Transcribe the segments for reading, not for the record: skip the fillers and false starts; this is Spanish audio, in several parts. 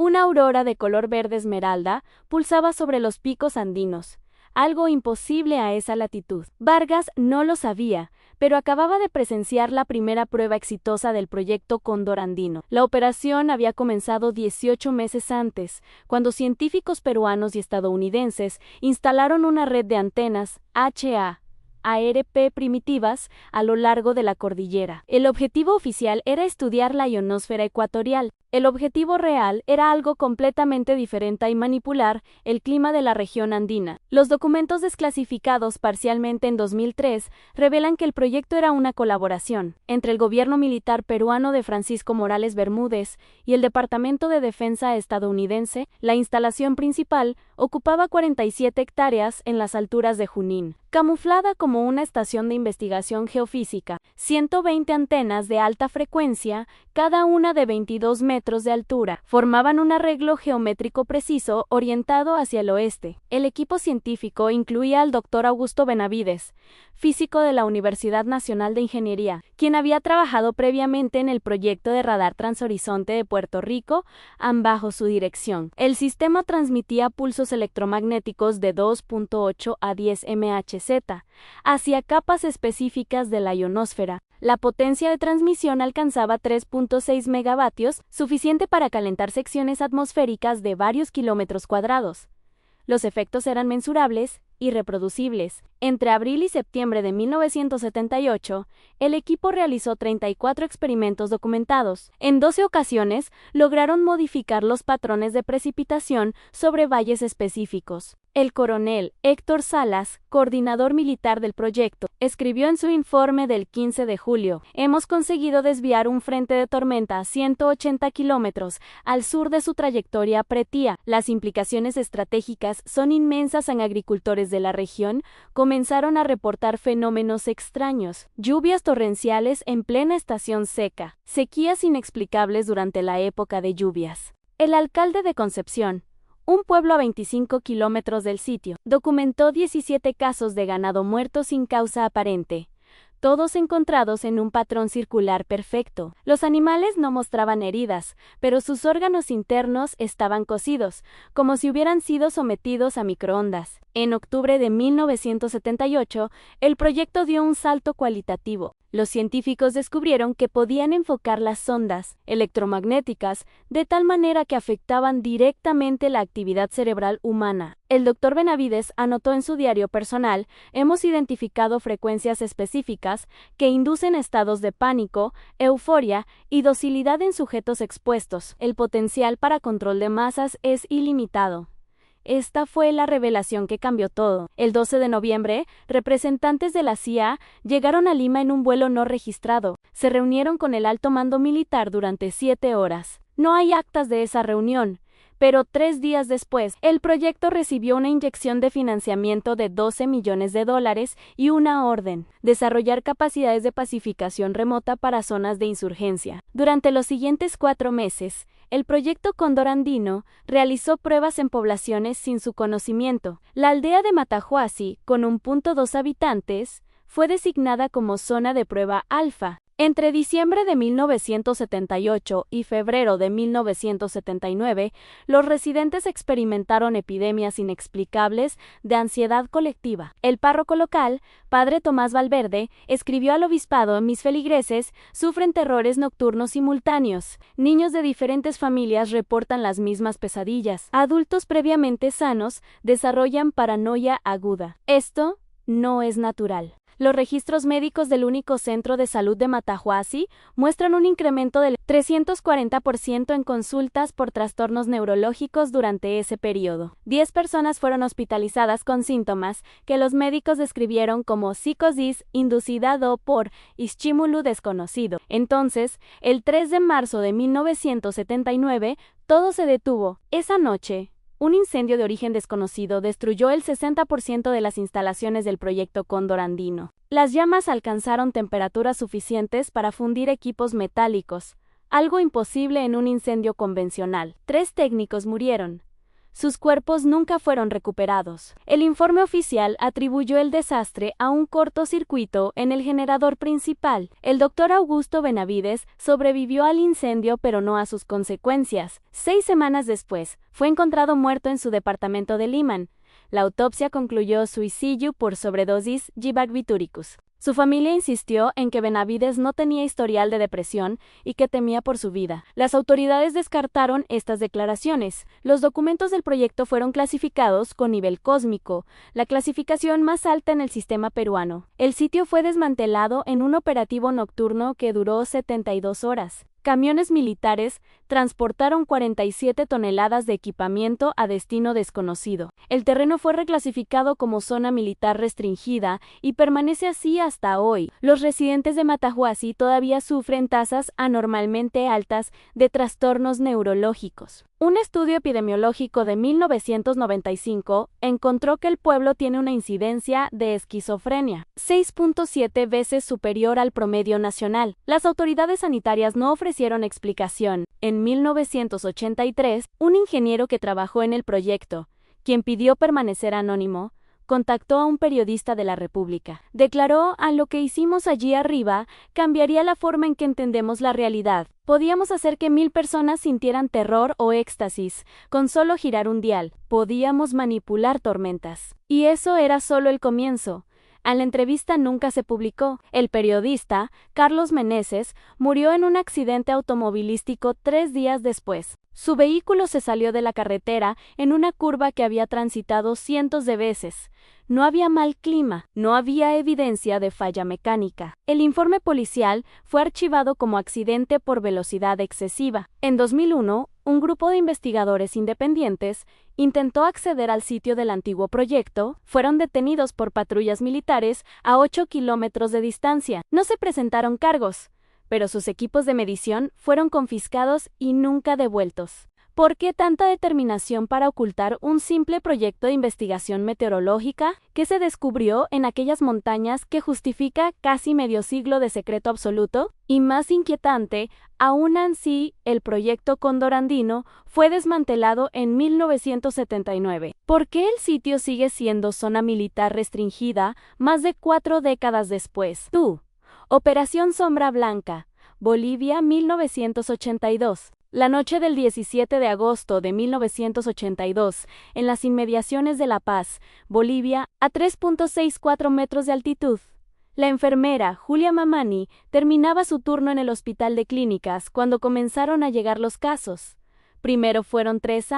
Una aurora de color verde esmeralda pulsaba sobre los picos andinos, algo imposible a esa latitud. Vargas no lo sabía, pero acababa de presenciar la primera prueba exitosa del proyecto Cóndor Andino. La operación había comenzado 18 meses antes, cuando científicos peruanos y estadounidenses instalaron una red de antenas ARP primitivas a lo largo de la cordillera. El objetivo oficial era estudiar la ionosfera ecuatorial. El objetivo real era algo completamente diferente y manipular el clima de la región andina. Los documentos desclasificados parcialmente en 2003 revelan que el proyecto era una colaboración entre el gobierno militar peruano de Francisco Morales Bermúdez y el Departamento de Defensa estadounidense. La instalación principal ocupaba 47 hectáreas en las alturas de Junín, camuflada como una estación de investigación geofísica. 120 antenas de alta frecuencia, cada una de 22 metros de altura, formaban un arreglo geométrico preciso orientado hacia el oeste. El equipo científico incluía al Dr. Augusto Benavides, físico de la Universidad Nacional de Ingeniería, quien había trabajado previamente en el proyecto de radar transhorizonte de Puerto Rico, bajo su dirección. El sistema transmitía pulsos electromagnéticos de 2.8 a 10 MHz hacia capas específicas de la ionosfera. La potencia de transmisión alcanzaba 3.6 megavatios, suficiente para calentar secciones atmosféricas de varios kilómetros cuadrados. Los efectos eran mensurables y reproducibles. Entre abril y septiembre de 1978, el equipo realizó 34 experimentos documentados. En 12 ocasiones, lograron modificar los patrones de precipitación sobre valles específicos. El coronel Héctor Salas, coordinador militar del proyecto, escribió en su informe del 15 de julio: "Hemos conseguido desviar un frente de tormenta a 180 kilómetros al sur de su trayectoria pretía. Las implicaciones estratégicas son inmensas en agricultores de la región. Comenzaron a reportar fenómenos extraños, lluvias torrenciales en plena estación seca, sequías inexplicables durante la época de lluvias". El alcalde de Concepción, un pueblo a 25 kilómetros del sitio, documentó 17 casos de ganado muerto sin causa aparente, todos encontrados en un patrón circular perfecto. Los animales no mostraban heridas, pero sus órganos internos estaban cocidos, como si hubieran sido sometidos a microondas. En octubre de 1978, el proyecto dio un salto cualitativo. Los científicos descubrieron que podían enfocar las ondas electromagnéticas de tal manera que afectaban directamente la actividad cerebral humana. El Dr. Benavides anotó en su diario personal: "Hemos identificado frecuencias específicas que inducen estados de pánico, euforia y docilidad en sujetos expuestos. El potencial para control de masas es ilimitado". Esta fue la revelación que cambió todo. El 12 de noviembre, representantes de la CIA llegaron a Lima en un vuelo no registrado. Se reunieron con el alto mando militar durante 7 horas. No hay actas de esa reunión, pero 3 días después, el proyecto recibió una inyección de financiamiento de $12 millones y una orden: desarrollar capacidades de pacificación remota para zonas de insurgencia. Durante los siguientes 4 meses, el proyecto Cóndor Andino realizó pruebas en poblaciones sin su conocimiento. La aldea de Matahuasi, con 1.2 habitantes, fue designada como zona de prueba alfa. Entre diciembre de 1978 y febrero de 1979, los residentes experimentaron epidemias inexplicables de ansiedad colectiva. El párroco local, padre Tomás Valverde, escribió al obispado: "Mis feligreses sufren terrores nocturnos simultáneos. Niños de diferentes familias reportan las mismas pesadillas. Adultos previamente sanos desarrollan paranoia aguda. Esto no es natural". Los registros médicos del único centro de salud de Matahuasi muestran un incremento del 340% en consultas por trastornos neurológicos durante ese periodo. 10 personas fueron hospitalizadas con síntomas que los médicos describieron como psicosis inducida por estímulo desconocido. Entonces, el 3 de marzo de 1979, todo se detuvo. Esa noche, un incendio de origen desconocido destruyó el 60% de las instalaciones del proyecto Cóndor Andino. Las llamas alcanzaron temperaturas suficientes para fundir equipos metálicos, algo imposible en un incendio convencional. 3 técnicos murieron. Sus cuerpos nunca fueron recuperados. El informe oficial atribuyó el desastre a un cortocircuito en el generador principal. El doctor Augusto Benavides sobrevivió al incendio pero no a sus consecuencias. 6 semanas después, fue encontrado muerto en su departamento de Lyman. La autopsia concluyó suicidio por sobredosis de barbitúricos. Su familia insistió en que Benavides no tenía historial de depresión y que temía por su vida. Las autoridades descartaron estas declaraciones. Los documentos del proyecto fueron clasificados con nivel cósmico, la clasificación más alta en el sistema peruano. El sitio fue desmantelado en un operativo nocturno que duró 72 horas. Camiones militares transportaron 47 toneladas de equipamiento a destino desconocido. El terreno fue reclasificado como zona militar restringida y permanece así hasta hoy. Los residentes de Matahuasi todavía sufren tasas anormalmente altas de trastornos neurológicos. Un estudio epidemiológico de 1995 encontró que el pueblo tiene una incidencia de esquizofrenia 6.7 veces superior al promedio nacional. Las autoridades sanitarias no ofrecieron explicación. En 1983, un ingeniero que trabajó en el proyecto, quien pidió permanecer anónimo, contactó a un periodista de la República. Declaró: "A lo que hicimos allí arriba cambiaría la forma en que entendemos la realidad. Podíamos hacer que 1000 personas sintieran terror o éxtasis con solo girar un dial. Podíamos manipular tormentas. Y eso era solo el comienzo". La entrevista nunca se publicó. El periodista, Carlos Meneses, murió en un accidente automovilístico 3 días después. Su vehículo se salió de la carretera en una curva que había transitado cientos de veces. No había mal clima, no había evidencia de falla mecánica. El informe policial fue archivado como accidente por velocidad excesiva. En 2001, un grupo de investigadores independientes intentó acceder al sitio del antiguo proyecto. Fueron detenidos por patrullas militares a 8 kilómetros de distancia. No se presentaron cargos, pero sus equipos de medición fueron confiscados y nunca devueltos. ¿Por qué tanta determinación para ocultar un simple proyecto de investigación meteorológica que se descubrió en aquellas montañas que justifica casi medio siglo de secreto absoluto? Y más inquietante, aún así, el proyecto Cóndor Andino fue desmantelado en 1979. ¿Por qué el sitio sigue siendo zona militar restringida más de 4 décadas después? Operación Sombra Blanca, Bolivia, 1982. La noche del 17 de agosto de 1982, en las inmediaciones de La Paz, Bolivia, a 3.64 metros de altitud, la enfermera Julia Mamani terminaba su turno en el hospital de clínicas cuando comenzaron a llegar los casos. Primero fueron 3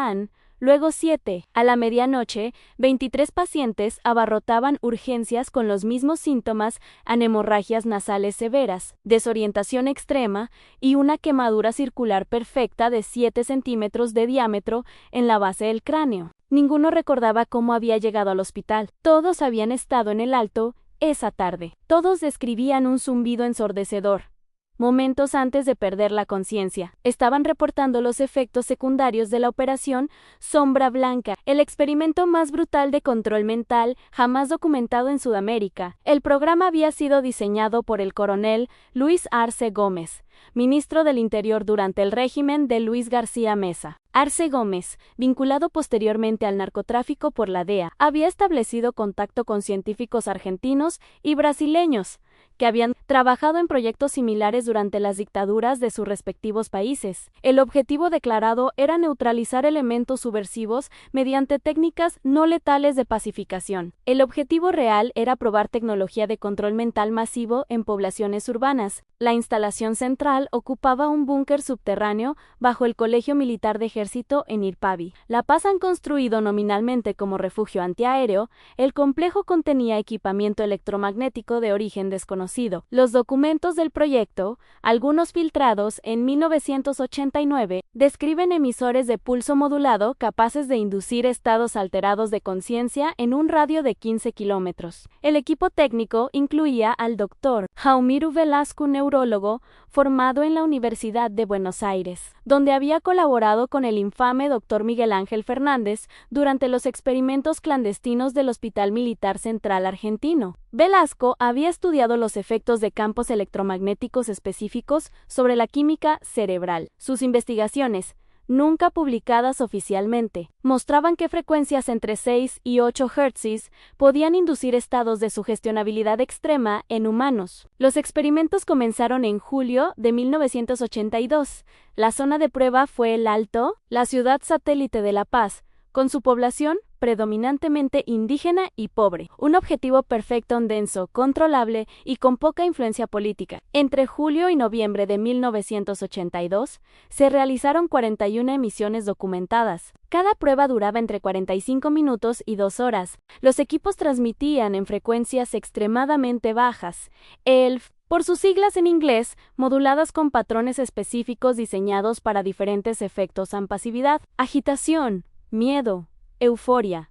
luego 7. A la medianoche, 23 pacientes abarrotaban urgencias con los mismos síntomas: hemorragias nasales severas, desorientación extrema y una quemadura circular perfecta de 7 centímetros de diámetro en la base del cráneo. Ninguno recordaba cómo había llegado al hospital. Todos habían estado en el Alto esa tarde. Todos describían un zumbido ensordecedor. Momentos antes de perder la conciencia, estaban reportando los efectos secundarios de la operación Sombra Blanca, el experimento más brutal de control mental jamás documentado en Sudamérica. El programa había sido diseñado por el coronel Luis Arce Gómez, ministro del Interior durante el régimen de Luis García Meza. Arce Gómez, vinculado posteriormente al narcotráfico por la DEA, había establecido contacto con científicos argentinos y brasileños que habían trabajado en proyectos similares durante las dictaduras de sus respectivos países. El objetivo declarado era neutralizar elementos subversivos mediante técnicas no letales de pacificación. El objetivo real era probar tecnología de control mental masivo en poblaciones urbanas. La instalación central ocupaba un búnker subterráneo bajo el Colegio Militar de Ejército en Irpavi. La Paz han construido nominalmente como refugio antiaéreo. El complejo contenía equipamiento electromagnético de origen desconocido. Los documentos del proyecto, algunos filtrados en 1989, describen emisores de pulso modulado capaces de inducir estados alterados de conciencia en un radio de 15 kilómetros. El equipo técnico incluía al Dr. Jaumiro Velasco, neurólogo, formado en la Universidad de Buenos Aires, donde había colaborado con el infame Dr. Miguel Ángel Fernández durante los experimentos clandestinos del Hospital Militar Central Argentino. Velasco había estudiado los efectos de campos electromagnéticos específicos sobre la química cerebral. Sus investigaciones, nunca publicadas oficialmente, mostraban que frecuencias entre 6 y 8 Hz podían inducir estados de sugestionabilidad extrema en humanos. Los experimentos comenzaron en julio de 1982. La zona de prueba fue El Alto, la ciudad satélite de La Paz, con su población predominantemente indígena y pobre, un objetivo perfecto, denso, controlable y con poca influencia política. Entre julio y noviembre de 1982, se realizaron 41 emisiones documentadas. Cada prueba duraba entre 45 minutos y 2 horas. Los equipos transmitían en frecuencias extremadamente bajas, ELF, por sus siglas en inglés, moduladas con patrones específicos diseñados para diferentes efectos en pasividad, agitación, miedo, euforia.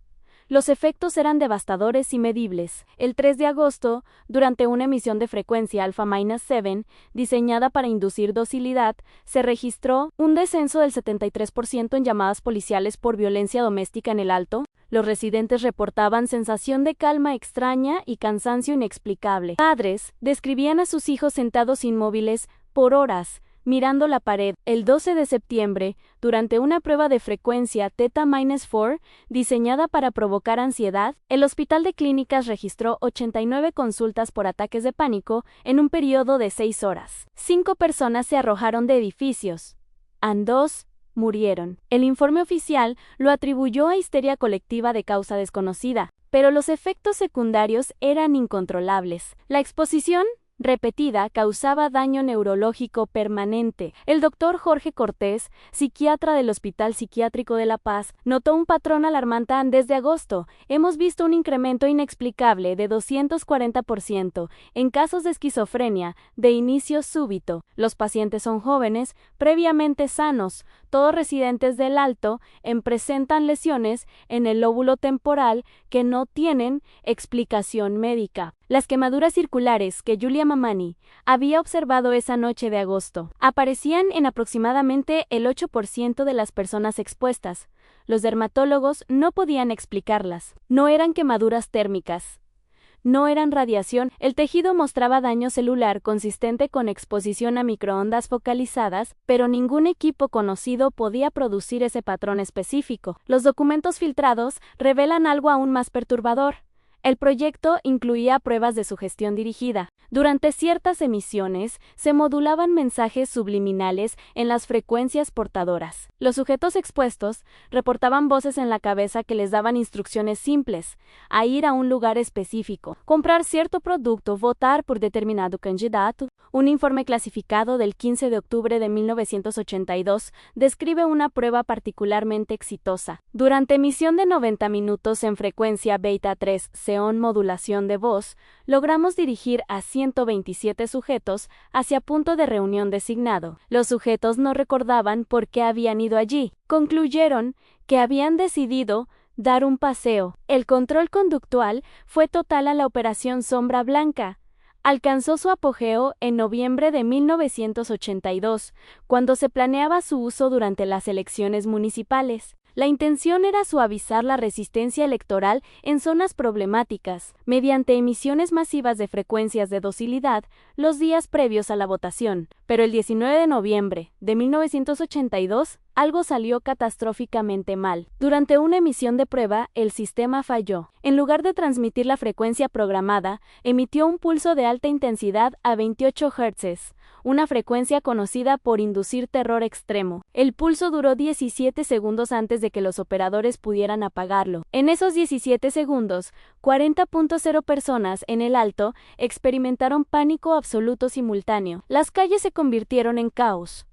Los efectos eran devastadores y medibles. El 3 de agosto, durante una emisión de frecuencia alfa-7, diseñada para inducir docilidad, se registró un descenso del 73% en llamadas policiales por violencia doméstica en El Alto. Los residentes reportaban sensación de calma extraña y cansancio inexplicable. Padres describían a sus hijos sentados inmóviles por horas, mirando la pared. El 12 de septiembre, durante una prueba de frecuencia Theta-4, diseñada para provocar ansiedad, el Hospital de Clínicas registró 89 consultas por ataques de pánico en un periodo de 6 horas. 5 personas se arrojaron de edificios. 2 murieron. El informe oficial lo atribuyó a histeria colectiva de causa desconocida, pero los efectos secundarios eran incontrolables. La exposición repetida causaba daño neurológico permanente. El doctor Jorge Cortés, psiquiatra del Hospital Psiquiátrico de La Paz, notó un patrón alarmante desde agosto. Hemos visto un incremento inexplicable de 240% en casos de esquizofrenia de inicio súbito. Los pacientes son jóvenes, previamente sanos, todos residentes del Alto, presentan lesiones en el lóbulo temporal que no tienen explicación médica. Las quemaduras circulares que Julia Mamani había observado esa noche de agosto aparecían en aproximadamente el 8% de las personas expuestas. Los dermatólogos no podían explicarlas. No eran quemaduras térmicas. No eran radiación. El tejido mostraba daño celular consistente con exposición a microondas focalizadas, pero ningún equipo conocido podía producir ese patrón específico. Los documentos filtrados revelan algo aún más perturbador. El proyecto incluía pruebas de sugestión dirigida. Durante ciertas emisiones, se modulaban mensajes subliminales en las frecuencias portadoras. Los sujetos expuestos reportaban voces en la cabeza que les daban instrucciones simples, a ir a un lugar específico, comprar cierto producto, votar por determinado candidato. Un informe clasificado del 15 de octubre de 1982 describe una prueba particularmente exitosa. Durante emisión de 90 minutos en frecuencia beta 3, modulación de voz, logramos dirigir a 127 sujetos hacia punto de reunión designado. Los sujetos no recordaban por qué habían ido allí. Concluyeron que habían decidido dar un paseo. El control conductual fue total a la operación Sombra Blanca. Alcanzó su apogeo en noviembre de 1982, cuando se planeaba su uso durante las elecciones municipales. La intención era suavizar la resistencia electoral en zonas problemáticas, mediante emisiones masivas de frecuencias de docilidad los días previos a la votación. Pero el 19 de noviembre de 1982, algo salió catastróficamente mal. Durante una emisión de prueba, el sistema falló. En lugar de transmitir la frecuencia programada, emitió un pulso de alta intensidad a 28 Hz, una frecuencia conocida por inducir terror extremo. El pulso duró 17 segundos antes de que los operadores pudieran apagarlo. En esos 17 segundos, 40.0 personas en El Alto experimentaron pánico absoluto simultáneo. Las calles se convirtieron en caos.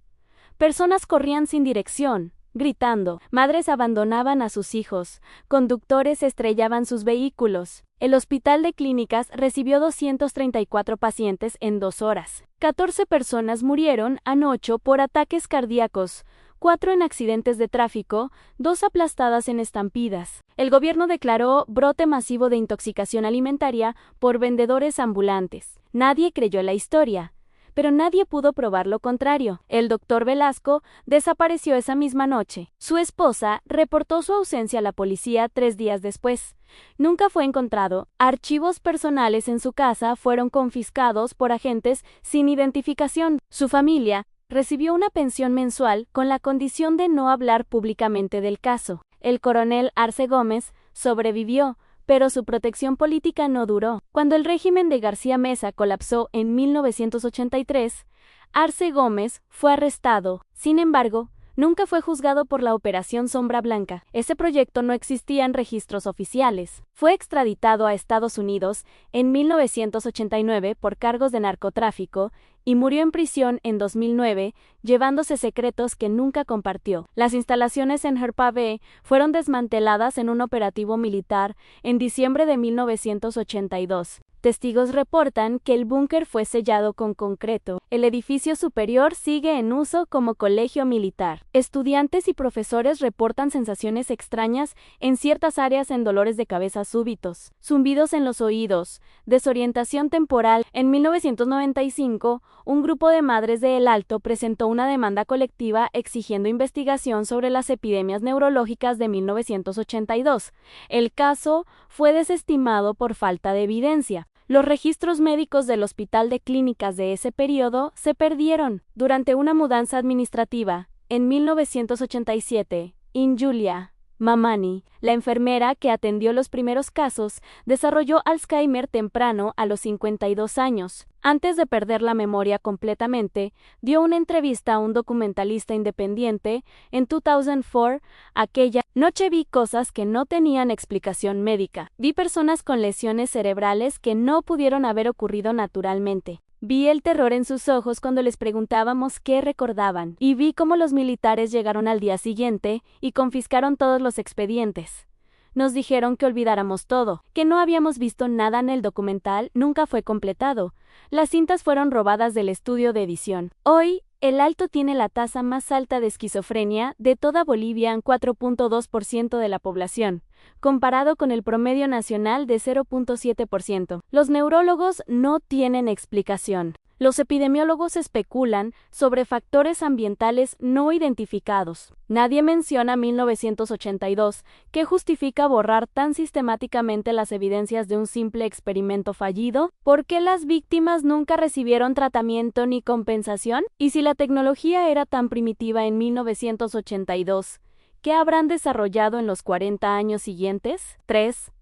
Personas corrían sin dirección, gritando. Madres abandonaban a sus hijos. Conductores estrellaban sus vehículos. El Hospital de Clínicas recibió 234 pacientes en 2 horas. 14 personas murieron anoche por ataques cardíacos, 4 en accidentes de tráfico, 2 aplastadas en estampidas. El gobierno declaró brote masivo de intoxicación alimentaria por vendedores ambulantes. Nadie creyó la historia, pero nadie pudo probar lo contrario. El doctor Velasco desapareció esa misma noche. Su esposa reportó su ausencia a la policía 3 días después. Nunca fue encontrado. Archivos personales en su casa fueron confiscados por agentes sin identificación. Su familia Recibió una pensión mensual con la condición de no hablar públicamente del caso. El coronel Arce Gómez sobrevivió, pero su protección política no duró. Cuando el régimen de García Meza colapsó en 1983, Arce Gómez fue arrestado. Sin embargo, nunca fue juzgado por la Operación Sombra Blanca. Ese proyecto no existía en registros oficiales. Fue extraditado a Estados Unidos en 1989 por cargos de narcotráfico y murió en prisión en 2009, llevándose secretos que nunca compartió. Las instalaciones en Herpave fueron desmanteladas en un operativo militar en diciembre de 1982. Testigos reportan que el búnker fue sellado con concreto. El edificio superior sigue en uso como colegio militar. Estudiantes y profesores reportan sensaciones extrañas en ciertas áreas en dolores de cabeza súbitos, zumbidos en los oídos, desorientación temporal. En 1995, un grupo de madres de El Alto presentó una demanda colectiva exigiendo investigación sobre las epidemias neurológicas de 1982. El caso fue desestimado por falta de evidencia. Los registros médicos del Hospital de Clínicas de ese periodo se perdieron. Durante una mudanza administrativa, en 1987, Julia Mamani, la enfermera que atendió los primeros casos, desarrolló Alzheimer temprano a los 52 años. Antes de perder la memoria completamente, dio una entrevista a un documentalista independiente en 2004. Aquella noche vi cosas que no tenían explicación médica. Vi personas con lesiones cerebrales que no pudieron haber ocurrido naturalmente. Vi el terror en sus ojos cuando les preguntábamos qué recordaban, y vi cómo los militares llegaron al día siguiente y confiscaron todos los expedientes. Nos dijeron que olvidáramos todo, que no habíamos visto nada en el documental, nunca fue completado. Las cintas fueron robadas del estudio de edición. Hoy, El Alto tiene la tasa más alta de esquizofrenia de toda Bolivia en 4.2% de la población, comparado con el promedio nacional de 0.7%. Los neurólogos no tienen explicación. Los epidemiólogos especulan sobre factores ambientales no identificados. Nadie menciona 1982, que justifica borrar tan sistemáticamente las evidencias de un simple experimento fallido. ¿Por qué las víctimas nunca recibieron tratamiento ni compensación? ¿Y si la tecnología era tan primitiva en 1982, qué habrán desarrollado en los 40 años siguientes? 3.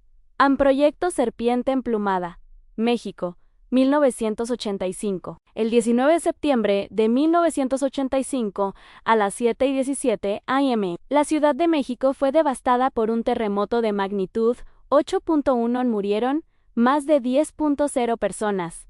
Proyecto Serpiente Emplumada, México. 1985. El 19 de septiembre de 1985, a las 7:17 a.m., la Ciudad de México fue devastada por un terremoto de magnitud 8.1. Murieron más de 10.0 personas.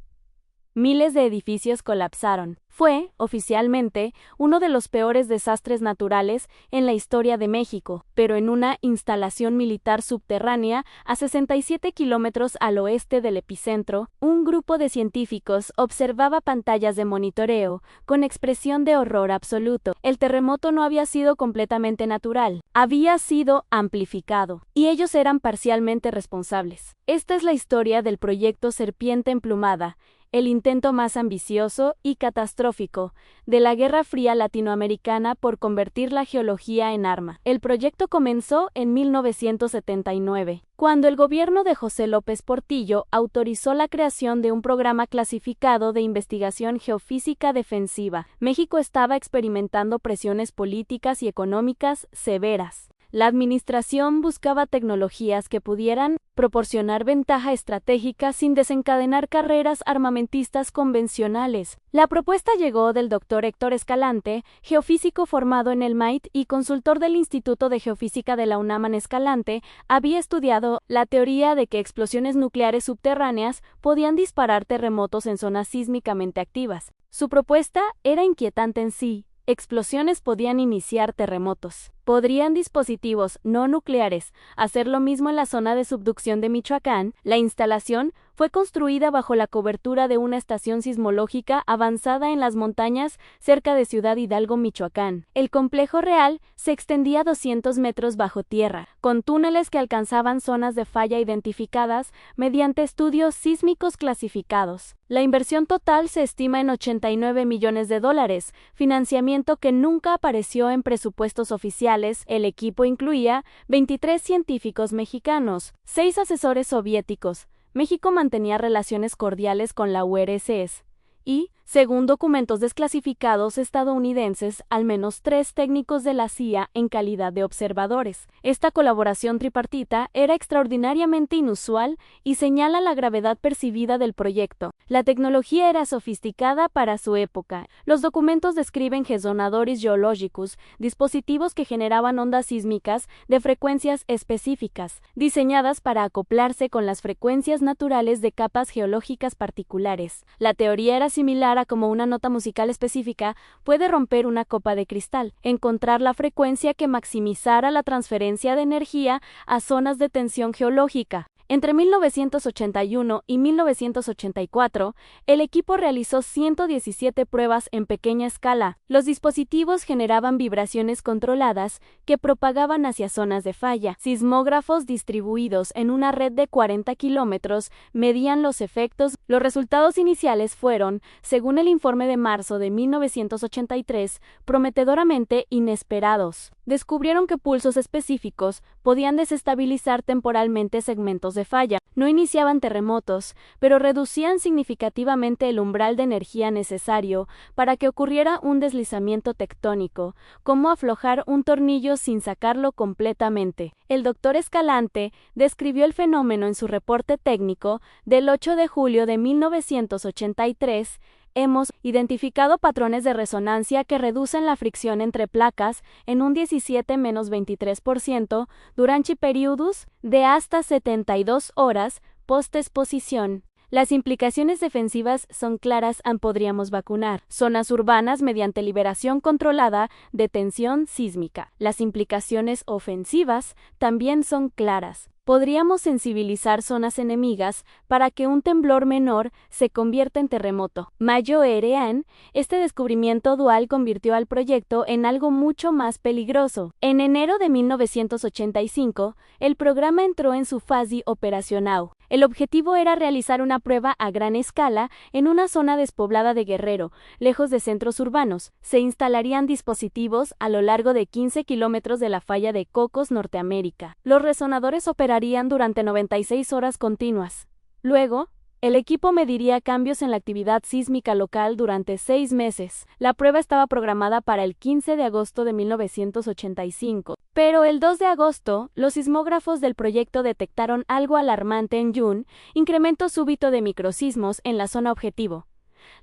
Miles de edificios colapsaron. Fue, oficialmente, uno de los peores desastres naturales en la historia de México, pero en una instalación militar subterránea a 67 kilómetros al oeste del epicentro, un grupo de científicos observaba pantallas de monitoreo con expresión de horror absoluto. El terremoto no había sido completamente natural, había sido amplificado, y ellos eran parcialmente responsables. Esta es la historia del proyecto Serpiente Emplumada, el intento más ambicioso y catastrófico de la Guerra Fría latinoamericana por convertir la geología en arma. El proyecto comenzó en 1979, cuando el gobierno de José López Portillo autorizó la creación de un programa clasificado de investigación geofísica defensiva. México estaba experimentando presiones políticas y económicas severas. La administración buscaba tecnologías que pudieran proporcionar ventaja estratégica sin desencadenar carreras armamentistas convencionales. La propuesta llegó del Dr. Héctor Escalante, geofísico formado en el MAIT y consultor del Instituto de Geofísica de la UNAM. Escalante había estudiado la teoría de que explosiones nucleares subterráneas podían disparar terremotos en zonas sísmicamente activas. Su propuesta era inquietante en sí. Explosiones podían iniciar terremotos. ¿Podrían dispositivos no nucleares hacer lo mismo en la zona de subducción de Michoacán? La instalación fue construida bajo la cobertura de una estación sismológica avanzada en las montañas cerca de Ciudad Hidalgo, Michoacán. El complejo real se extendía 200 metros bajo tierra, con túneles que alcanzaban zonas de falla identificadas mediante estudios sísmicos clasificados. La inversión total se estima en $89 millones, financiamiento que nunca apareció en presupuestos oficiales. El equipo incluía 23 científicos mexicanos, 6 asesores soviéticos. México mantenía relaciones cordiales con la URSS y Según documentos desclasificados estadounidenses, al menos 3 técnicos de la CIA en calidad de observadores. Esta colaboración tripartita era extraordinariamente inusual y señala la gravedad percibida del proyecto. La tecnología era sofisticada para su época. Los documentos describen resonadores geológicos, dispositivos que generaban ondas sísmicas de frecuencias específicas, diseñadas para acoplarse con las frecuencias naturales de capas geológicas particulares. La teoría era similar a cómo una nota musical específica puede romper una copa de cristal, encontrar la frecuencia que maximizara la transferencia de energía a zonas de tensión geológica. Entre 1981 y 1984, el equipo realizó 117 pruebas en pequeña escala. Los dispositivos generaban vibraciones controladas que propagaban hacia zonas de falla. Sismógrafos distribuidos en una red de 40 kilómetros medían los efectos. Los resultados iniciales fueron, según el informe de marzo de 1983, prometedoramente inesperados. Descubrieron que pulsos específicos podían desestabilizar temporalmente segmentos de falla. No iniciaban terremotos, pero reducían significativamente el umbral de energía necesario para que ocurriera un deslizamiento tectónico, como aflojar un tornillo sin sacarlo completamente. El doctor Escalante describió el fenómeno en su reporte técnico del 8 de julio de 1983. Hemos identificado patrones de resonancia que reducen la fricción entre placas en un 17–23% durante periodos de hasta 72 horas post-exposición. Las implicaciones defensivas son claras. Podríamos vacunar zonas urbanas mediante liberación controlada de tensión sísmica. Las implicaciones ofensivas también son claras. Podríamos sensibilizar zonas enemigas para que un temblor menor se convierta en terremoto. Mayo Erean, este descubrimiento dual convirtió al proyecto en algo mucho más peligroso. En enero de 1985, el programa entró en su fase operacional. El objetivo era realizar una prueba a gran escala en una zona despoblada de Guerrero, lejos de centros urbanos. Se instalarían dispositivos a lo largo de 15 kilómetros de la falla de Cocos, Norteamérica. Los resonadores operarían durante 96 horas continuas. Luego, el equipo mediría cambios en la actividad sísmica local durante 6 meses. La prueba estaba programada para el 15 de agosto de 1985. Pero el 2 de agosto, los sismógrafos del proyecto detectaron algo alarmante en June: incremento súbito de microsismos en la zona objetivo.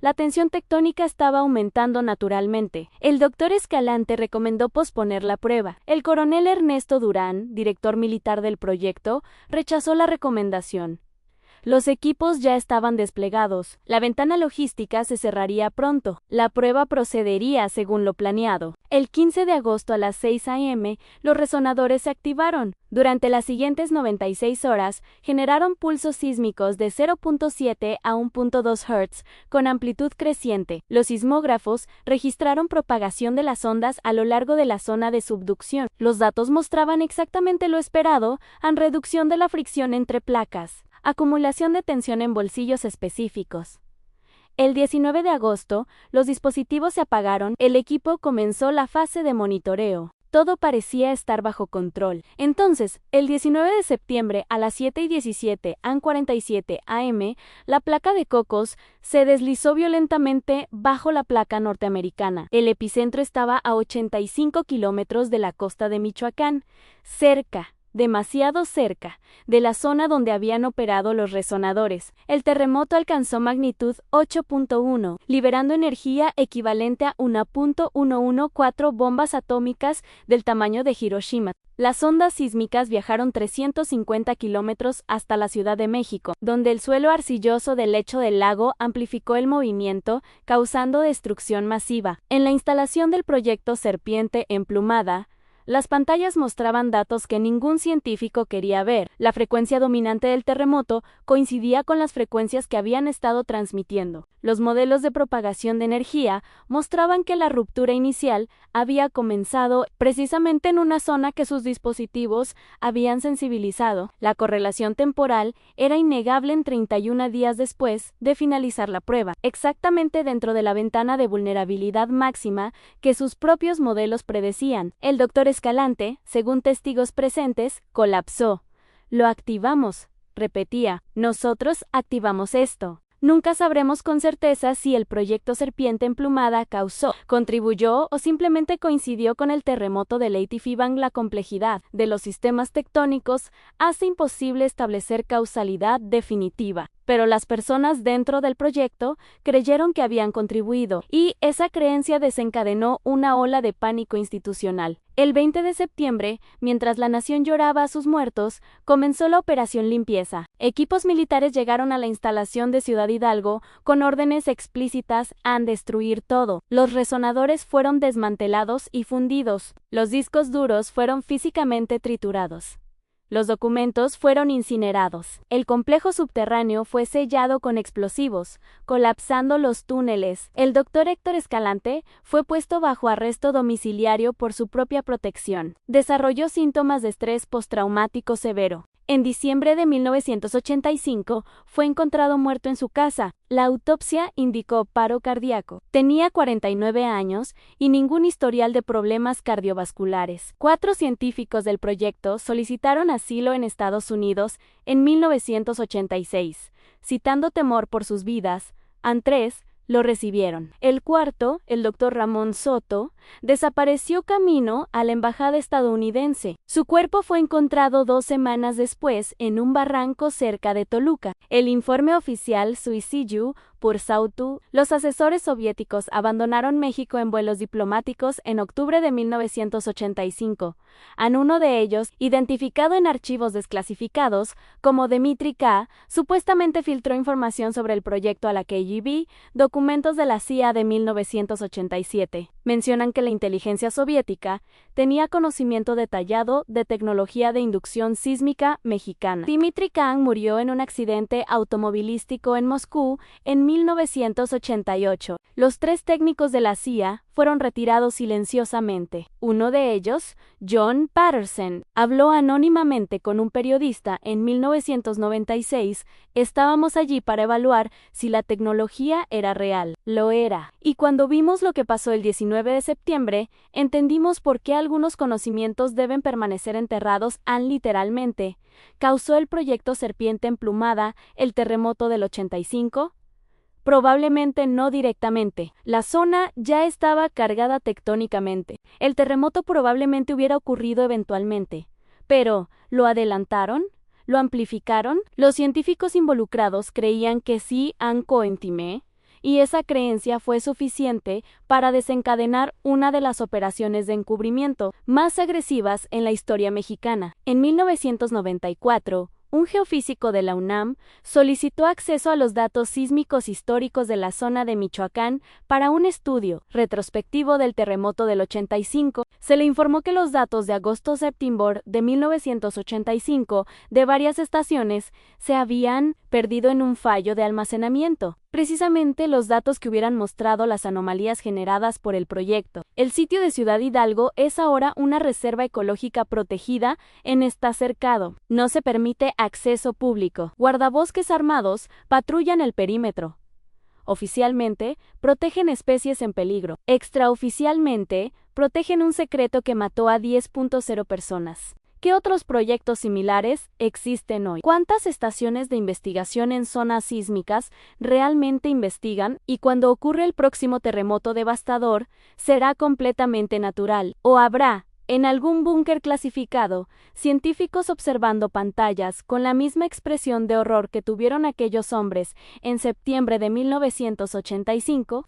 La tensión tectónica estaba aumentando naturalmente. El doctor Escalante recomendó posponer la prueba. El coronel Ernesto Durán, director militar del proyecto, rechazó la recomendación. Los equipos ya estaban desplegados. La ventana logística se cerraría pronto. La prueba procedería según lo planeado. El 15 de agosto a las 6 a.m., los resonadores se activaron. Durante las siguientes 96 horas, generaron pulsos sísmicos de 0.7 a 1.2 Hz, con amplitud creciente. Los sismógrafos registraron propagación de las ondas a lo largo de la zona de subducción. Los datos mostraban exactamente lo esperado: reducción de la fricción entre placas. Acumulación de tensión en bolsillos específicos. El 19 de agosto, los dispositivos se apagaron. El equipo comenzó la fase de monitoreo. Todo parecía estar bajo control. Entonces, el 19 de septiembre a las 7:17 a.m., la placa de Cocos se deslizó violentamente bajo la placa norteamericana. El epicentro estaba a 85 kilómetros de la costa de Michoacán, demasiado cerca, de la zona donde habían operado los resonadores. El terremoto alcanzó magnitud 8.1, liberando energía equivalente a 1.114 bombas atómicas del tamaño de Hiroshima. Las ondas sísmicas viajaron 350 kilómetros hasta la Ciudad de México, donde el suelo arcilloso del lecho del lago amplificó el movimiento, causando destrucción masiva. En la instalación del proyecto Serpiente Emplumada, las pantallas mostraban datos que ningún científico quería ver. La frecuencia dominante del terremoto coincidía con las frecuencias que habían estado transmitiendo. Los modelos de propagación de energía mostraban que la ruptura inicial había comenzado precisamente en una zona que sus dispositivos habían sensibilizado. La correlación temporal era innegable en 31 días después de finalizar la prueba, exactamente dentro de la ventana de vulnerabilidad máxima que sus propios modelos predecían. El doctor Escalante, según testigos presentes, colapsó. Lo activamos, repetía. Nosotros activamos esto. Nunca sabremos con certeza si el proyecto Serpiente Emplumada contribuyó o simplemente coincidió con el terremoto de Leyte Fibang. La complejidad de los sistemas tectónicos hace imposible establecer causalidad definitiva, pero las personas dentro del proyecto creyeron que habían contribuido, y esa creencia desencadenó una ola de pánico institucional. El 20 de septiembre, mientras la nación lloraba a sus muertos, comenzó la Operación Limpieza. Equipos militares llegaron a la instalación de Ciudad Hidalgo con órdenes explícitas a destruir todo. Los resonadores fueron desmantelados y fundidos. Los discos duros fueron físicamente triturados. Los documentos fueron incinerados. El complejo subterráneo fue sellado con explosivos, colapsando los túneles. El doctor Héctor Escalante fue puesto bajo arresto domiciliario por su propia protección. Desarrolló síntomas de estrés postraumático severo. En diciembre de 1985 fue encontrado muerto en su casa. La autopsia indicó paro cardíaco. Tenía 49 años y ningún historial de problemas cardiovasculares. 4 científicos del proyecto solicitaron asilo en Estados Unidos en 1986. Citando temor por sus vidas, 3 lo recibieron. El cuarto, el doctor Ramón Soto, desapareció camino a la embajada estadounidense. Su cuerpo fue encontrado 2 semanas después en un barranco cerca de Toluca. El informe oficial Suicidio por Sautu. Los asesores soviéticos abandonaron México en vuelos diplomáticos en octubre de 1985. Uno de ellos, identificado en archivos desclasificados como Dmitry K., supuestamente filtró información sobre el proyecto a la KGB, documentos de la CIA de 1987. Mencionan que la inteligencia soviética tenía conocimiento detallado de tecnología de inducción sísmica mexicana. Dmitry K. murió en un accidente automovilístico en Moscú en 1988. Los 3 técnicos de la CIA fueron retirados silenciosamente. Uno de ellos, John Patterson, habló anónimamente con un periodista en 1996. Estábamos allí para evaluar si la tecnología era real. Lo era. Y cuando vimos lo que pasó el 19 de septiembre, entendimos por qué algunos conocimientos deben permanecer enterrados literalmente. ¿Causó el proyecto Serpiente Emplumada el terremoto del 85? Probablemente no directamente. La zona ya estaba cargada tectónicamente. El terremoto probablemente hubiera ocurrido eventualmente. Pero, ¿lo adelantaron? ¿Lo amplificaron? Los científicos involucrados creían que sí cointimé, y esa creencia fue suficiente para desencadenar una de las operaciones de encubrimiento más agresivas en la historia mexicana. En 1994, un geofísico de la UNAM solicitó acceso a los datos sísmicos históricos de la zona de Michoacán para un estudio retrospectivo del terremoto del 85. Se le informó que los datos de agosto-septiembre de 1985 de varias estaciones se habían perdido en un fallo de almacenamiento, precisamente los datos que hubieran mostrado las anomalías generadas por el proyecto. El sitio de Ciudad Hidalgo es ahora una reserva ecológica protegida está cercado. No se permite acceso público. Guardabosques armados patrullan el perímetro. Oficialmente, protegen especies en peligro. Extraoficialmente, protegen un secreto que mató a 10.0 personas. ¿Qué otros proyectos similares existen hoy? ¿Cuántas estaciones de investigación en zonas sísmicas realmente investigan? Y cuando ocurre el próximo terremoto devastador, ¿será completamente natural? ¿O habrá, en algún búnker clasificado, científicos observando pantallas con la misma expresión de horror que tuvieron aquellos hombres en septiembre de 1985?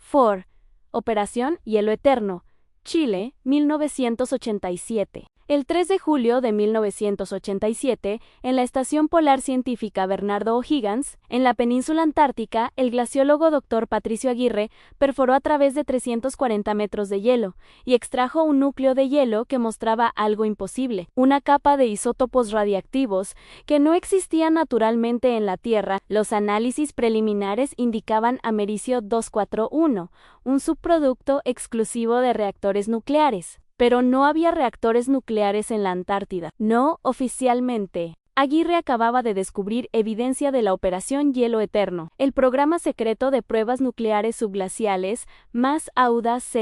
Operación Hielo Eterno, Chile, 1987. El 3 de julio de 1987, en la Estación Polar Científica Bernardo O'Higgins, en la península antártica, el glaciólogo Dr. Patricio Aguirre perforó a través de 340 metros de hielo y extrajo un núcleo de hielo que mostraba algo imposible, una capa de isótopos radiactivos que no existían naturalmente en la Tierra. Los análisis preliminares indicaban americio 241, un subproducto exclusivo de reactores nucleares. Pero no había reactores nucleares en la Antártida. No oficialmente. Aguirre acababa de descubrir evidencia de la Operación Hielo Eterno, el programa secreto de pruebas nucleares subglaciales más audaz,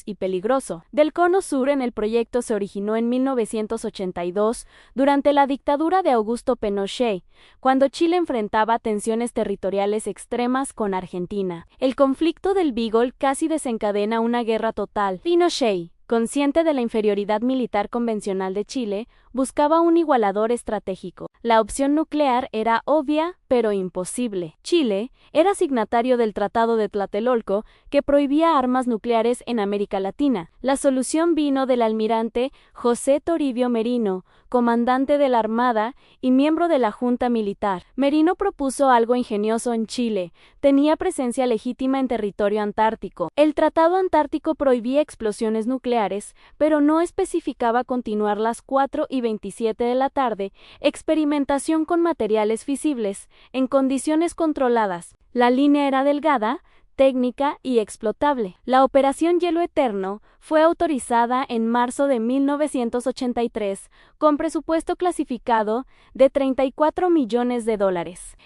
y peligroso del Cono Sur. En el proyecto se originó en 1982, durante la dictadura de Augusto Pinochet, cuando Chile enfrentaba tensiones territoriales extremas con Argentina. El conflicto del Beagle casi desencadena una guerra total. Pinochet, consciente de la inferioridad militar convencional de Chile, buscaba un igualador estratégico. La opción nuclear era obvia, pero imposible. Chile era signatario del Tratado de Tlatelolco, que prohibía armas nucleares en América Latina. La solución vino del almirante José Toribio Merino, comandante de la Armada y miembro de la Junta Militar. Merino propuso algo ingenioso en Chile: tenía presencia legítima en territorio antártico. El Tratado Antártico prohibía explosiones nucleares, pero no especificaba continuar las 4:27 de la tarde, experimentación con materiales fisibles, en condiciones controladas. La línea era delgada, técnica y explotable. La Operación Hielo Eterno fue autorizada en marzo de 1983 con presupuesto clasificado de $34 millones.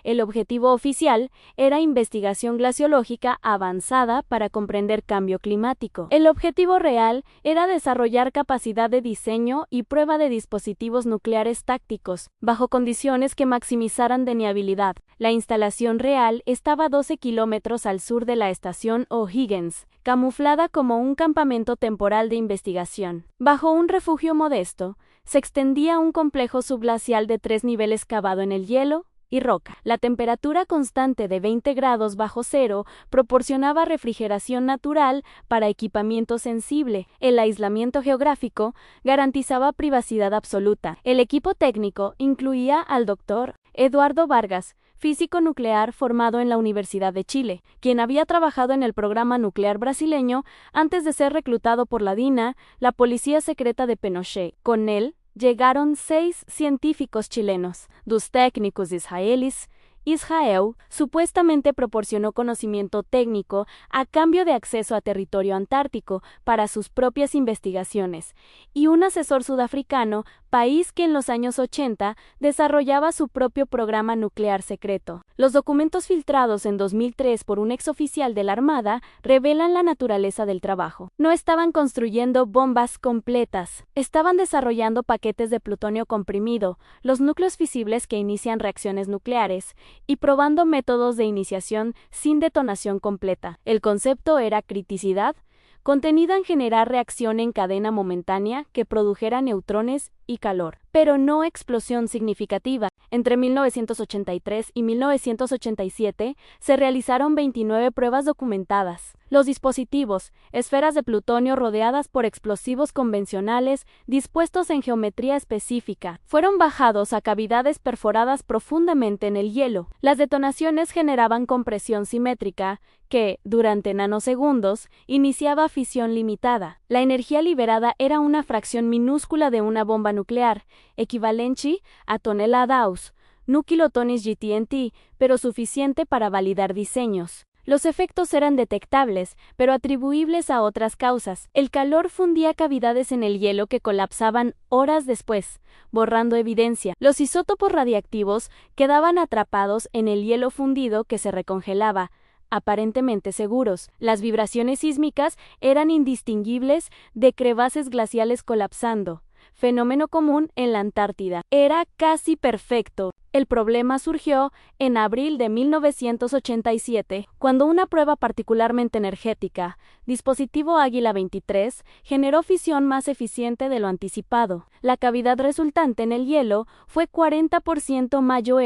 El objetivo oficial era investigación glaciológica avanzada para comprender cambio climático. El objetivo real era desarrollar capacidad de diseño y prueba de dispositivos nucleares tácticos, bajo condiciones que maximizaran deniabilidad. La instalación real estaba a 12 kilómetros al sur de la estación O'Higgins, camuflada como un campamento temporal de investigación. Bajo un refugio modesto, se extendía un complejo subglacial de 3 niveles cavado en el hielo y roca. La temperatura constante de 20 grados bajo cero proporcionaba refrigeración natural para equipamiento sensible. El aislamiento geográfico garantizaba privacidad absoluta. El equipo técnico incluía al Dr. Eduardo Vargas, físico nuclear formado en la Universidad de Chile, quien había trabajado en el programa nuclear brasileño antes de ser reclutado por la DINA, la policía secreta de Pinochet. Con él llegaron 6 científicos chilenos. Dos técnicos israelíes. Israel supuestamente proporcionó conocimiento técnico a cambio de acceso a territorio antártico para sus propias investigaciones, y un asesor sudafricano, país que en los años 80 desarrollaba su propio programa nuclear secreto. Los documentos filtrados en 2003 por un exoficial de la Armada revelan la naturaleza del trabajo. No estaban construyendo bombas completas, estaban desarrollando paquetes de plutonio comprimido, los núcleos fisibles que inician reacciones nucleares, y probando métodos de iniciación sin detonación completa. El concepto era criticidad, contenida en generar reacción en cadena momentánea que produjera neutrones y calor, pero no explosión significativa. Entre 1983 y 1987 se realizaron 29 pruebas documentadas. Los dispositivos, esferas de plutonio rodeadas por explosivos convencionales dispuestos en geometría específica, fueron bajados a cavidades perforadas profundamente en el hielo. Las detonaciones generaban compresión simétrica que, durante nanosegundos, iniciaba fisión limitada. La energía liberada era una fracción minúscula de una bomba nuclear, equivalente a toneladas, no kilotones GTNT, pero suficiente para validar diseños. Los efectos eran detectables, pero atribuibles a otras causas. El calor fundía cavidades en el hielo que colapsaban horas después, borrando evidencia. Los isótopos radiactivos quedaban atrapados en el hielo fundido que se recongelaba, aparentemente seguros. Las vibraciones sísmicas eran indistinguibles de crevaces glaciales colapsando, fenómeno común en la Antártida. Era casi perfecto. El problema surgió en abril de 1987, cuando una prueba particularmente energética, dispositivo Águila 23, generó fisión más eficiente de lo anticipado. La cavidad resultante en el hielo fue 40% mayor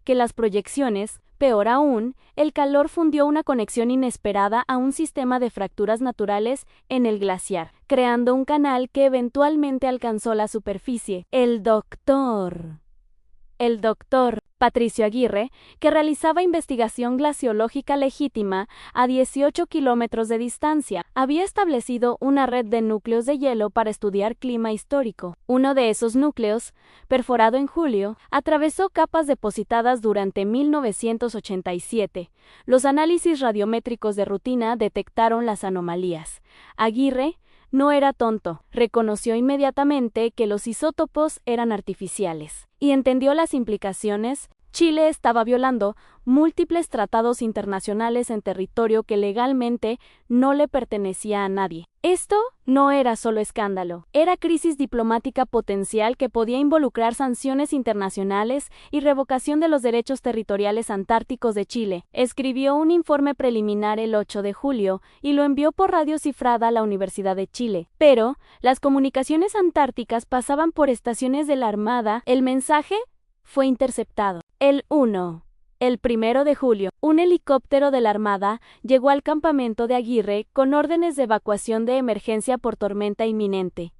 que las proyecciones. Peor aún, el calor fundió una conexión inesperada a un sistema de fracturas naturales en el glaciar, creando un canal que eventualmente alcanzó la superficie. El doctor Patricio Aguirre, que realizaba investigación glaciológica legítima a 18 kilómetros de distancia, había establecido una red de núcleos de hielo para estudiar clima histórico. Uno de esos núcleos, perforado en julio, atravesó capas depositadas durante 1987. Los análisis radiométricos de rutina detectaron las anomalías. Aguirre no era tonto, reconoció inmediatamente que los isótopos eran artificiales y entendió las implicaciones. Chile estaba violando múltiples tratados internacionales en territorio que legalmente no le pertenecía a nadie. Esto no era solo escándalo, era crisis diplomática potencial que podía involucrar sanciones internacionales y revocación de los derechos territoriales antárticos de Chile. Escribió un informe preliminar el 8 de julio y lo envió por radio cifrada a la Universidad de Chile. Pero las comunicaciones antárticas pasaban por estaciones de la Armada. El mensaje fue interceptado. El 1 de julio, un helicóptero de la Armada llegó al campamento de Aguirre con órdenes de evacuación de emergencia por tormenta inminente.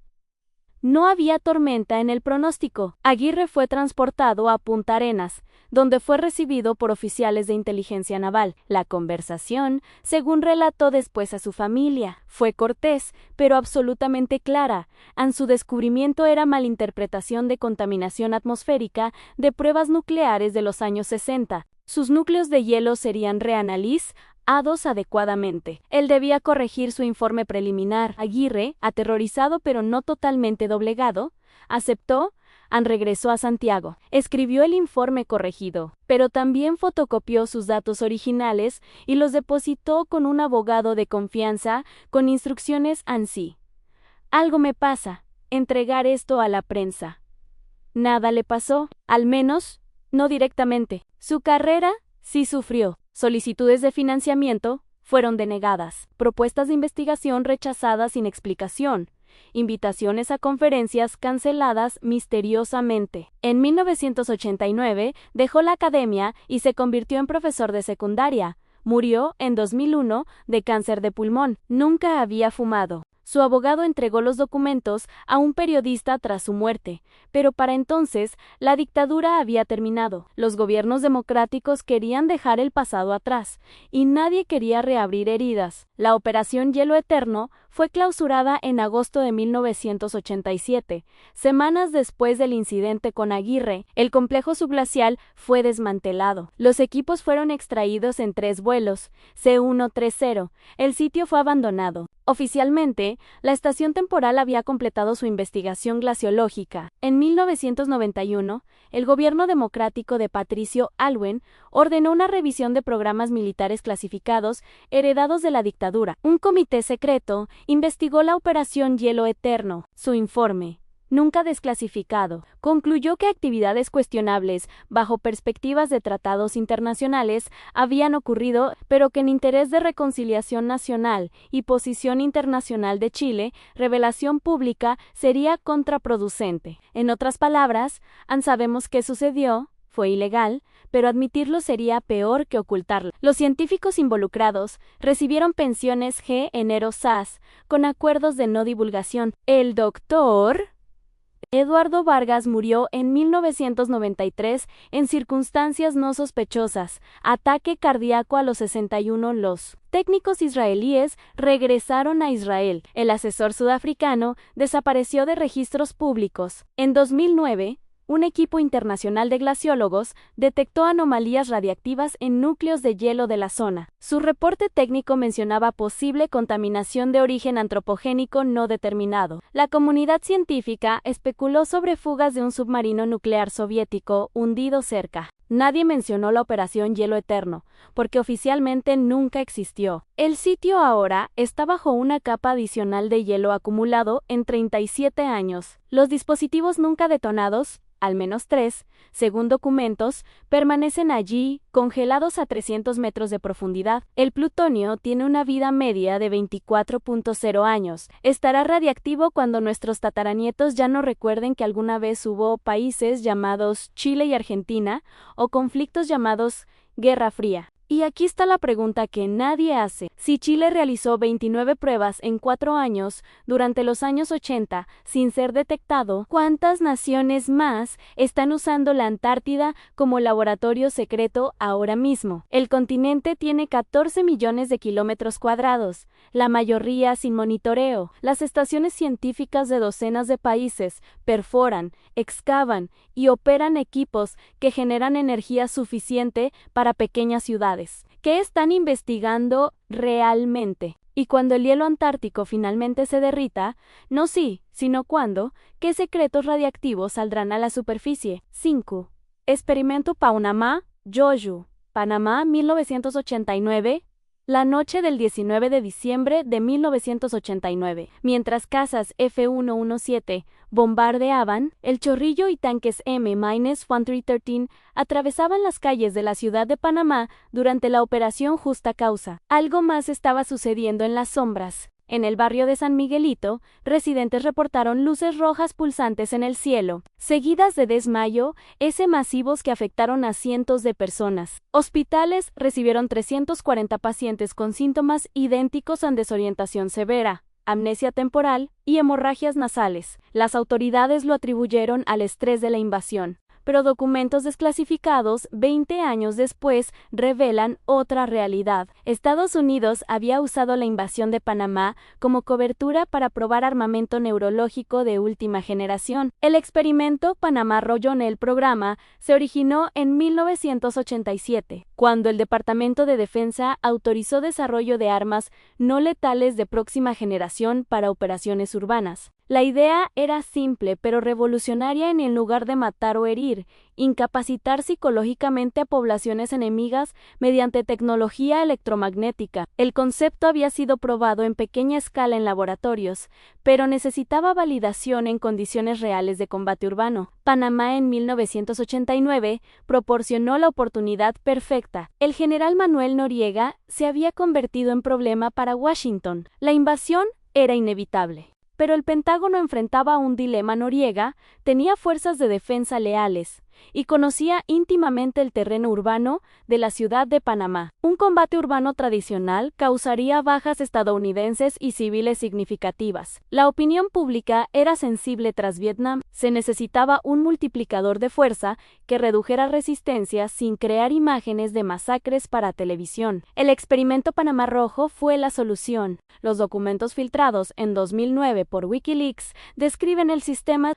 No había tormenta en el pronóstico. Aguirre fue transportado a Punta Arenas, donde fue recibido por oficiales de inteligencia naval. La conversación, según relató después a su familia, fue cortés, pero absolutamente clara. Su descubrimiento era malinterpretación de contaminación atmosférica de pruebas nucleares de los años 60. Sus núcleos de hielo serían reanalizados adecuadamente. Él debía corregir su informe preliminar. Aguirre, aterrorizado pero no totalmente doblegado, aceptó. Regresó a Santiago. Escribió el informe corregido, pero también fotocopió sus datos originales y los depositó con un abogado de confianza con instrucciones así. Algo me pasa, entregar esto a la prensa. Nada le pasó, al menos, no directamente. Su carrera sí sufrió. Solicitudes de financiamiento fueron denegadas, propuestas de investigación rechazadas sin explicación, invitaciones a conferencias canceladas misteriosamente. En 1989 dejó la academia y se convirtió en profesor de secundaria. Murió en 2001 de cáncer de pulmón. Nunca había fumado. Su abogado entregó los documentos a un periodista tras su muerte, pero para entonces la dictadura había terminado. Los gobiernos democráticos querían dejar el pasado atrás, y nadie quería reabrir heridas. La Operación Hielo Eterno fue clausurada en agosto de 1987. Semanas después del incidente con Aguirre, el complejo subglacial fue desmantelado. Los equipos fueron extraídos en 3 vuelos, C-130. El sitio fue abandonado. Oficialmente, la estación temporal había completado su investigación glaciológica. En 1991, el gobierno democrático de Patricio Aylwin ordenó una revisión de programas militares clasificados heredados de la dictadura. Un comité secreto investigó la Operación Hielo Eterno. Su informe, nunca desclasificado, concluyó que actividades cuestionables bajo perspectivas de tratados internacionales habían ocurrido, pero que en interés de reconciliación nacional y posición internacional de Chile, revelación pública sería contraproducente. En otras palabras, sabemos qué sucedió, fue ilegal, pero admitirlo sería peor que ocultarlo. Los científicos involucrados recibieron pensiones generosas con acuerdos de no divulgación. El doctor Eduardo Vargas murió en 1993 en circunstancias no sospechosas, ataque cardíaco a los 61. Los técnicos israelíes regresaron a Israel. El asesor sudafricano desapareció de registros públicos. En 2009, un equipo internacional de glaciólogos detectó anomalías radiactivas en núcleos de hielo de la zona. Su reporte técnico mencionaba posible contaminación de origen antropogénico no determinado. La comunidad científica especuló sobre fugas de un submarino nuclear soviético hundido cerca. Nadie mencionó la Operación Hielo Eterno, porque oficialmente nunca existió. El sitio ahora está bajo una capa adicional de hielo acumulado en 37 años. Los dispositivos nunca detonados, al menos 3, según documentos, permanecen allí, congelados a 300 metros de profundidad. El plutonio tiene una vida media de 24.0 años. Estará radiactivo cuando nuestros tataranietos ya no recuerden que alguna vez hubo países llamados Chile y Argentina, o conflictos llamados Guerra Fría. Y aquí está la pregunta que nadie hace. Si Chile realizó 29 pruebas en 4 años, durante los años 80, sin ser detectado, ¿cuántas naciones más están usando la Antártida como laboratorio secreto ahora mismo? El continente tiene 14 millones de kilómetros cuadrados, la mayoría sin monitoreo. Las estaciones científicas de docenas de países perforan, excavan y operan equipos que generan energía suficiente para pequeñas ciudades. ¿Qué están investigando realmente? Y cuando el hielo antártico finalmente se derrita, no sí, sino cuándo, ¿qué secretos radiactivos saldrán a la superficie? 5. Experimento Panamá, Yoyu, Panamá, 1989. La noche del 19 de diciembre de 1989, mientras cazas F-117 bombardeaban, el Chorrillo y tanques M-1313 atravesaban las calles de la ciudad de Panamá durante la Operación Justa Causa. Algo más estaba sucediendo en las sombras. En el barrio de San Miguelito, residentes reportaron luces rojas pulsantes en el cielo, seguidas de desmayo, masivos que afectaron a cientos de personas. Hospitales recibieron 340 pacientes con síntomas idénticos a desorientación severa, amnesia temporal y hemorragias nasales. Las autoridades lo atribuyeron al estrés de la invasión. Pero documentos desclasificados 20 años después revelan otra realidad. Estados Unidos había usado la invasión de Panamá como cobertura para probar armamento neurológico de última generación. El experimento Panamá-Royonel programa se originó en 1987, cuando el Departamento de Defensa autorizó desarrollo de armas no letales de próxima generación para operaciones urbanas. La idea era simple pero revolucionaria. En lugar de matar o herir, incapacitar psicológicamente a poblaciones enemigas mediante tecnología electromagnética. El concepto había sido probado en pequeña escala en laboratorios, pero necesitaba validación en condiciones reales de combate urbano. Panamá en 1989 proporcionó la oportunidad perfecta. El general Manuel Noriega se había convertido en problema para Washington. La invasión era inevitable. Pero el Pentágono enfrentaba un dilema. Noriega tenía fuerzas de defensa leales y conocía íntimamente el terreno urbano de la ciudad de Panamá. Un combate urbano tradicional causaría bajas estadounidenses y civiles significativas. La opinión pública era sensible tras Vietnam. Se necesitaba un multiplicador de fuerza que redujera resistencia sin crear imágenes de masacres para televisión. El experimento Panamá Rojo fue la solución. Los documentos filtrados en 2009 por Wikileaks describen el sistema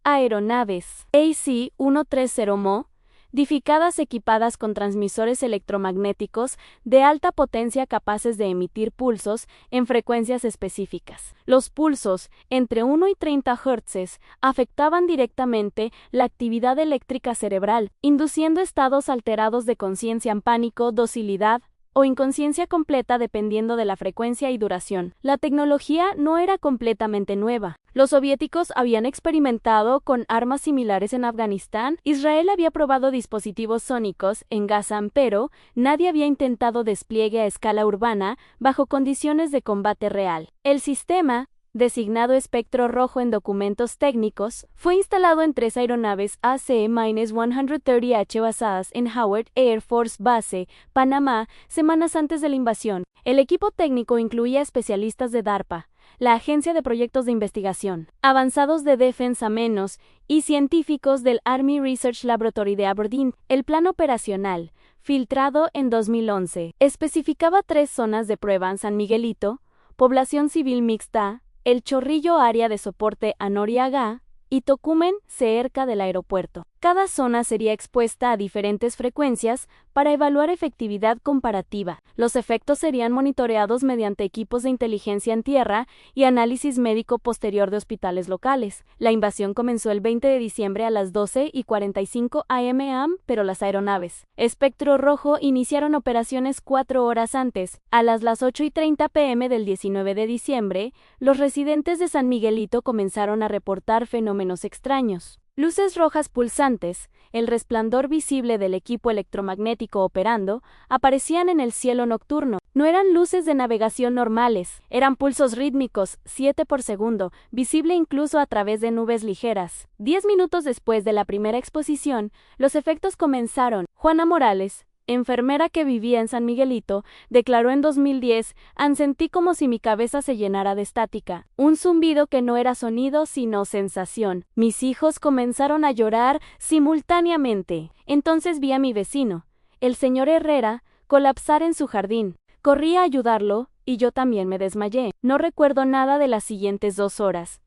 aeronaves AC-130 modificadas equipadas con transmisores electromagnéticos de alta potencia capaces de emitir pulsos en frecuencias específicas. Los pulsos, entre 1 y 30 Hz, afectaban directamente la actividad eléctrica cerebral, induciendo estados alterados de conciencia en pánico, docilidad o inconsciencia completa dependiendo de la frecuencia y duración. La tecnología no era completamente nueva. Los soviéticos habían experimentado con armas similares en Afganistán, Israel había probado dispositivos sónicos en Gaza, pero nadie había intentado despliegue a escala urbana bajo condiciones de combate real. El sistema, designado espectro rojo en documentos técnicos, fue instalado en 3 aeronaves AC-130H basadas en Howard Air Force Base, Panamá, semanas antes de la invasión. El equipo técnico incluía especialistas de DARPA, la Agencia de Proyectos de Investigación Avanzados de Defensa Menos y científicos del Army Research Laboratory de Aberdeen. El plan operacional, filtrado en 2011, especificaba 3 zonas de prueba en San Miguelito, población civil mixta, El Chorrillo, área de soporte a Noriega, y Tocumen, cerca del aeropuerto. Cada zona sería expuesta a diferentes frecuencias para evaluar efectividad comparativa. Los efectos serían monitoreados mediante equipos de inteligencia en tierra y análisis médico posterior de hospitales locales. La invasión comenzó el 20 de diciembre a las 12:45 am, pero las aeronaves Espectro Rojo iniciaron operaciones 4 horas antes. A las 8:30 pm del 19 de diciembre, los residentes de San Miguelito comenzaron a reportar fenómenos extraños. Luces rojas pulsantes, el resplandor visible del equipo electromagnético operando, aparecían en el cielo nocturno. No eran luces de navegación normales, eran pulsos rítmicos, 7 por segundo, visible incluso a través de nubes ligeras. 10 minutos después de la primera exposición, los efectos comenzaron. Juana Morales, enfermera que vivía en San Miguelito, declaró en 2010, sentí como si mi cabeza se llenara de estática, un zumbido que no era sonido sino sensación. Mis hijos comenzaron a llorar simultáneamente. Entonces vi a mi vecino, el señor Herrera, colapsar en su jardín. Corrí a ayudarlo, y yo también me desmayé. No recuerdo nada de las siguientes 2 horas.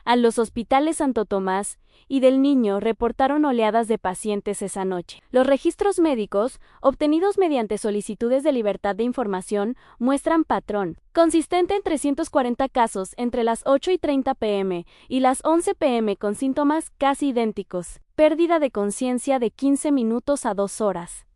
A los hospitales Santo Tomás y del Niño reportaron oleadas de pacientes esa noche. Los registros médicos, obtenidos mediante solicitudes de libertad de información, muestran patrón consistente en 340 casos entre las 8:30 p.m. y las 11 p.m. con síntomas casi idénticos: pérdida de conciencia de 15 minutos a 2 horas.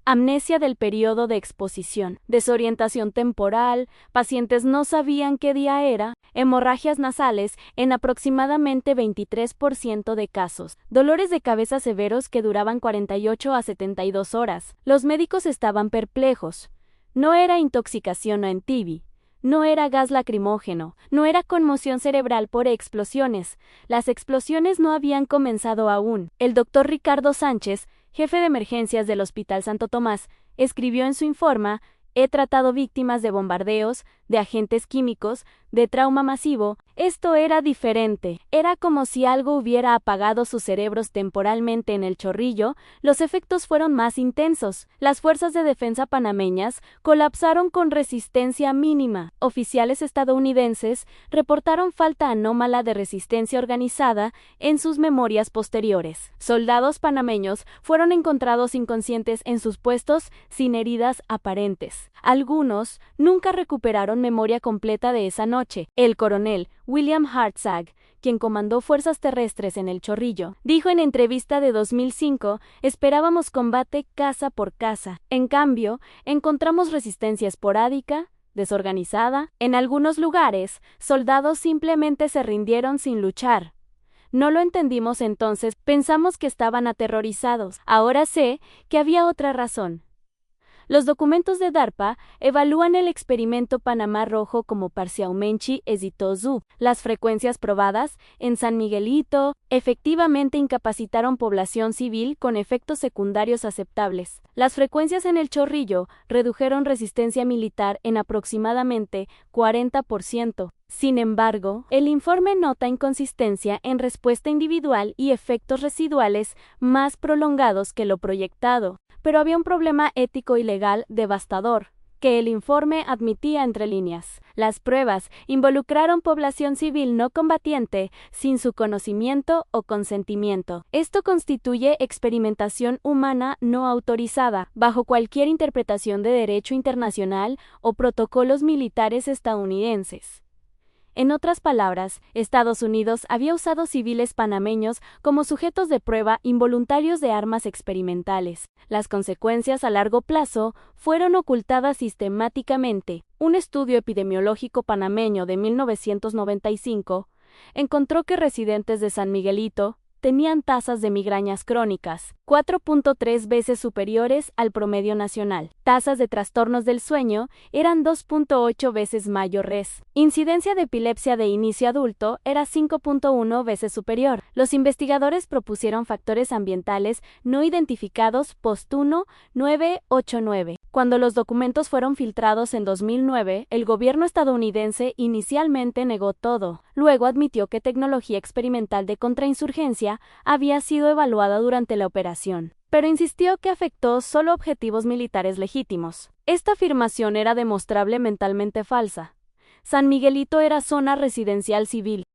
Amnesia del periodo de exposición, desorientación temporal, pacientes no sabían qué día era, hemorragias nasales en aproximadamente 23% de casos, dolores de cabeza severos que duraban 48 a 72 horas. Los médicos estaban perplejos. No era intoxicación en TB. No era gas lacrimógeno, no era conmoción cerebral por explosiones. Las explosiones no habían comenzado aún. El doctor Ricardo Sánchez, jefe de emergencias del Hospital Santo Tomás, escribió en su informe: he tratado víctimas de bombardeos, de agentes químicos, de trauma masivo. Esto era diferente. Era como si algo hubiera apagado sus cerebros temporalmente en el Chorrillo. Los efectos fueron más intensos. Las fuerzas de defensa panameñas colapsaron con resistencia mínima. Oficiales estadounidenses reportaron falta anómala de resistencia organizada en sus memorias posteriores. Soldados panameños fueron encontrados inconscientes en sus puestos sin heridas aparentes. Algunos nunca recuperaron memoria completa de esa noche. El coronel William Hartzag, quien comandó fuerzas terrestres en el Chorrillo, dijo en entrevista de 2005: esperábamos combate casa por casa. En cambio, encontramos resistencia esporádica, desorganizada. En algunos lugares, soldados simplemente se rindieron sin luchar. No lo entendimos entonces, pensamos que estaban aterrorizados. Ahora sé que había otra razón. Los documentos de DARPA evalúan el experimento Panamá Rojo como parcialmente exitoso. Las frecuencias probadas en San Miguelito efectivamente incapacitaron población civil con efectos secundarios aceptables. Las frecuencias en el Chorrillo redujeron resistencia militar en aproximadamente 40%. Sin embargo, el informe nota inconsistencia en respuesta individual y efectos residuales más prolongados que lo proyectado. Pero había un problema ético y legal devastador, que el informe admitía entre líneas. Las pruebas involucraron población civil no combatiente sin su conocimiento o consentimiento. Esto constituye experimentación humana no autorizada, bajo cualquier interpretación de derecho internacional o protocolos militares estadounidenses. En otras palabras, Estados Unidos había usado civiles panameños como sujetos de prueba involuntarios de armas experimentales. Las consecuencias a largo plazo fueron ocultadas sistemáticamente. Un estudio epidemiológico panameño de 1995 encontró que residentes de San Miguelito tenían tasas de migrañas crónicas 4.3 veces superiores al promedio nacional. Tasas de trastornos del sueño eran 2.8 veces mayores. Incidencia de epilepsia de inicio adulto era 5.1 veces superior. Los investigadores propusieron factores ambientales no identificados post-1 989. Cuando los documentos fueron filtrados en 2009, el gobierno estadounidense inicialmente negó todo. Luego admitió que tecnología experimental de contrainsurgencia había sido evaluada durante la operación, pero insistió que afectó solo objetivos militares legítimos. Esta afirmación era demostrable mentalmente falsa. San Miguelito era zona residencial civil.